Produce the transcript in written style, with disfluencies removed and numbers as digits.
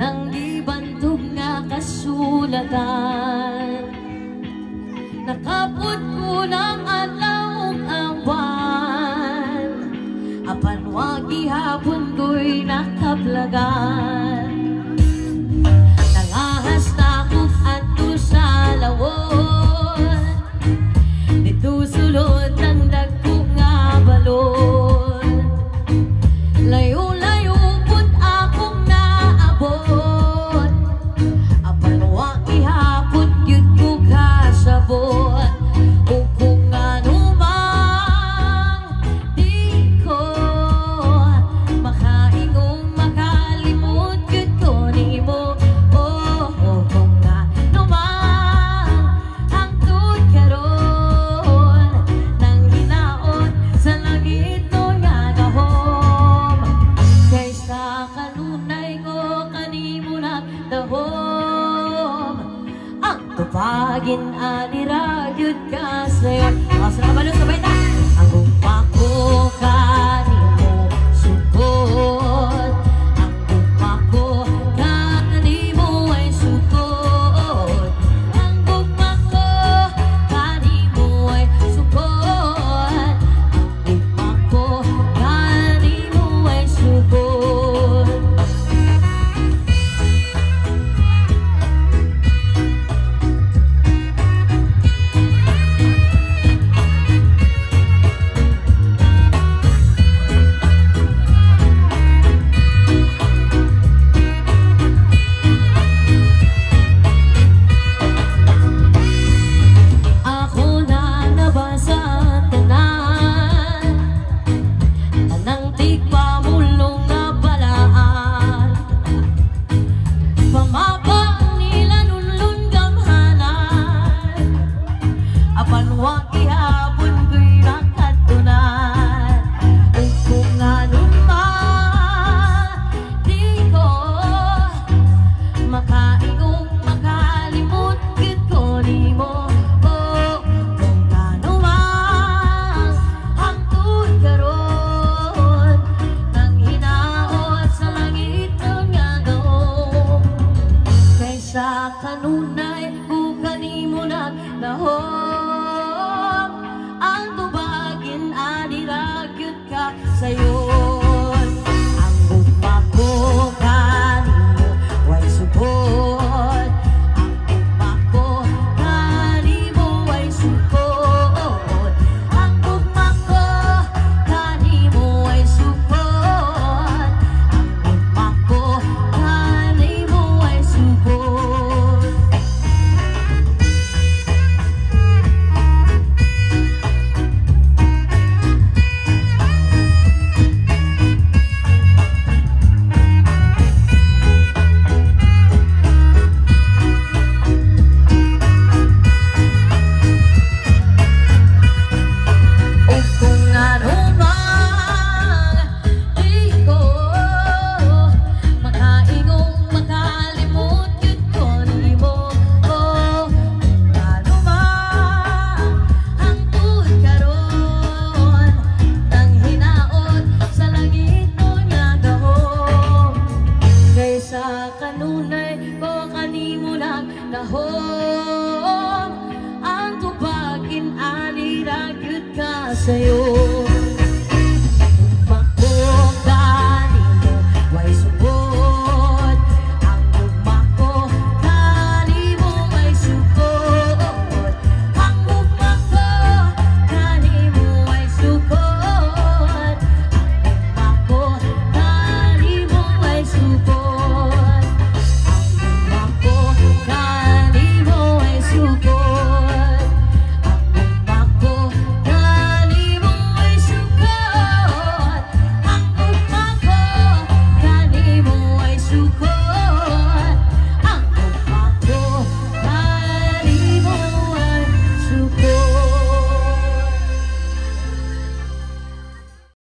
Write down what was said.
nang gibantog nga kasulatan. Nakapot ko ng adlaw ang buwan, apan wa gihapon ko'y nakablagan. Nangahas na ko adto sa lawon, dito sulod ng dagko nga balon. Layo-layo pud akong naabot, apan wa gihapon gyud ko kasabot. Ug kung anumang di ko makaingong makalimot gyud ko nimo. Oh, kung anumang hangtod karon nang hinaot sa langit no nga gahom, kaysa kanunay ko kanimo nagdahom. Ang tupagin anira gyud ka sayo. Asa na balon sabay ta? Ang gugma ko kanimo sugod, ang gugma ko kanimo ay sugod, ang gugma ko kanimo ay sugod, ang gugma ko kanimo ay sugod. Ako na nabasa tanan, tanang tigpamulong nga balaan. Pamabang nila nunlun gamhanan, apan wa gihapon ko'y nakatunan. Ug kung anumang di ko makaingong makalimot gyud ko nimo. Oh, kung anumang hangtod karon nang hinaot sa langit nga gahom, kaysa kanunay ko kanimo nagdahom. Ang tubagin anira gyud ka sayon. Ang gugma ko kanimo way sugod, ang gugma ko kanimo way sugod, ang gugma ko kanimo way sugod, ang gugma ko kanimo way sugod. Ug kung anumang di ko makaingong makalimot gyud ko nimo. Oh, kung anumang hangtod karon nang hinaot sa langit no nga gahom, kaysa kanunay ko kanimo nagdahom. Ang tubagin anira gyud ka sayo.